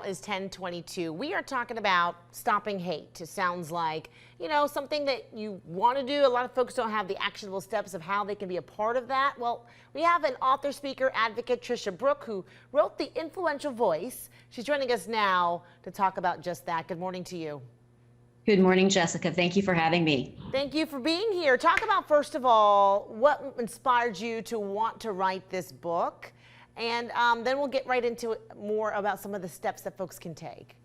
Is 10:22. We are talking about stopping hate. It sounds like, something that you want to do. A lot of folks don't have the actionable steps of how they can be a part of that. Well, we have an author, speaker, advocate, Tricia Brouk, who wrote The Influential Voice. She's joining us now to talk about just that. Good morning to you. Good morning, Jessica. Thank you for having me. Thank you for being here. Talk about, first of all, what inspired you to want to write this book. And then we'll get right into it more about some of the steps that folks can take.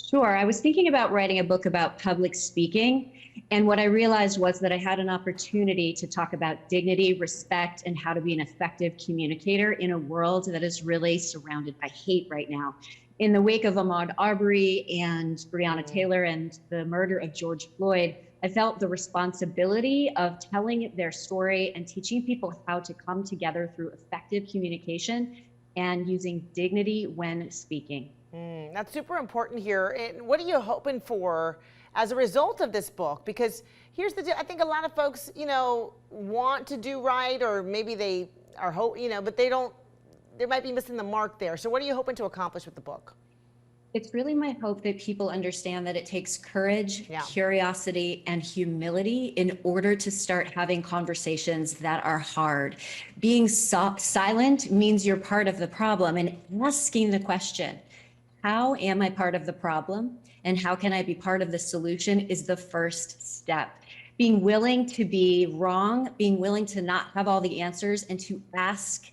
Sure. I was thinking about writing a book about public speaking. And what I realized was that I had an opportunity to talk about dignity, respect, and how to be an effective communicator in a world that is really surrounded by hate right now. In the wake of Ahmaud Arbery and Breonna Taylor and the murder of George Floyd, I felt the responsibility of telling their story and teaching people how to come together through effective communication and using dignity when speaking. That's super important here. And what are you hoping for as a result of this book? Because here's the deal. I think a lot of folks, want to do right, or maybe they are but they might be missing the mark there. So what are you hoping to accomplish with the book? It's really my hope that people understand that it takes courage, curiosity, and humility in order to start having conversations that are hard. Being silent means you're part of the problem, and asking the question, how am I part of the problem? And how can I be part of the solution is the first step. Being willing to be wrong, being willing to not have all the answers, and to ask,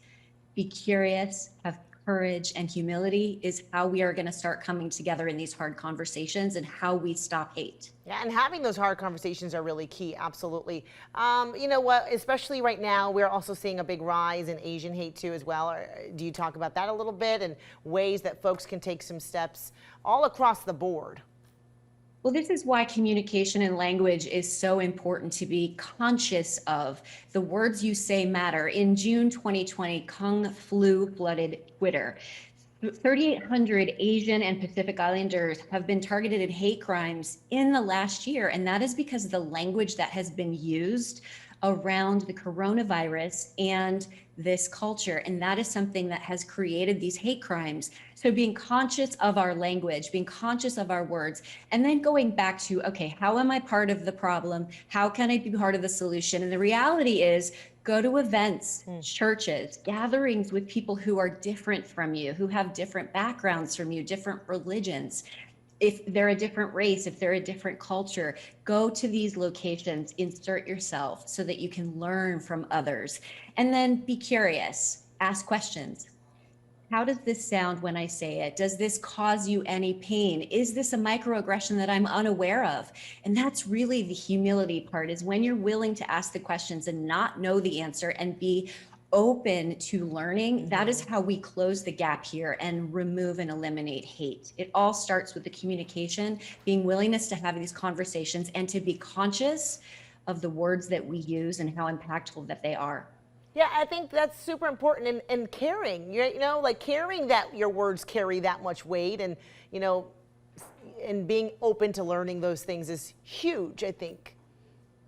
be curious, have courage and humility is how we are going to start coming together in these hard conversations and how we stop hate. Yeah, and having those hard conversations are really key. Absolutely. You know what? Especially right now, we're also seeing a big rise in Asian hate too, as well. Do you talk about that a little bit and ways that folks can take some steps all across the board? Well, this is why communication and language is so important to be conscious of. The words you say matter. In June 2020, Kung flu flooded Twitter. 3,800 Asian and Pacific Islanders have been targeted in hate crimes in the last year, and that is because of the language that has been used around the coronavirus and this culture. And that is something that has created these hate crimes. So being conscious of our language, being conscious of our words, and then going back to, okay, how am I part of the problem? How can I be part of the solution? And the reality is, go to events, churches, gatherings with people who are different from you, who have different backgrounds from you, different religions. If they're a different race, if they're a different culture, go to these locations, insert yourself so that you can learn from others. And then be curious, ask questions. How does this sound when I say it? Does this cause you any pain? Is this a microaggression that I'm unaware of? And that's really the humility part, is when you're willing to ask the questions and not know the answer and be open to learning. That is how we close the gap here and remove and eliminate hate. It all starts with the communication, being willingness to have these conversations and to be conscious of the words that we use and how impactful that they are. Yeah, I think that's super important, and caring, like caring that your words carry that much weight, and, and being open to learning those things is huge, I think.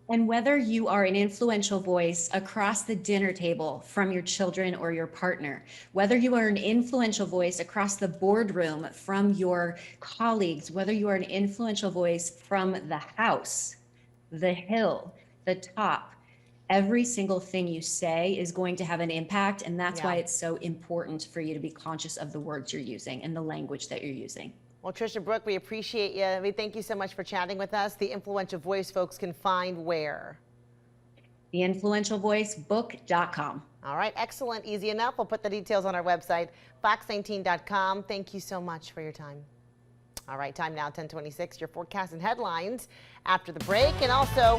And whether you are an influential voice across the dinner table from your children or your partner, whether you are an influential voice across the boardroom from your colleagues, whether you are an influential voice from the house, the hill, the top, every single thing you say is going to have an impact. And that's why it's so important for you to be conscious of the words you're using and the language that you're using. Well, Tricia Brouk, we appreciate you. We thank you so much for chatting with us. The Influential Voice, folks can find where? TheInfluentialVoiceBook.com. All right, excellent, easy enough. We'll put the details on our website, fox19.com. Thank you so much for your time. All right, time now, 10:26. Your forecast and headlines after the break, and also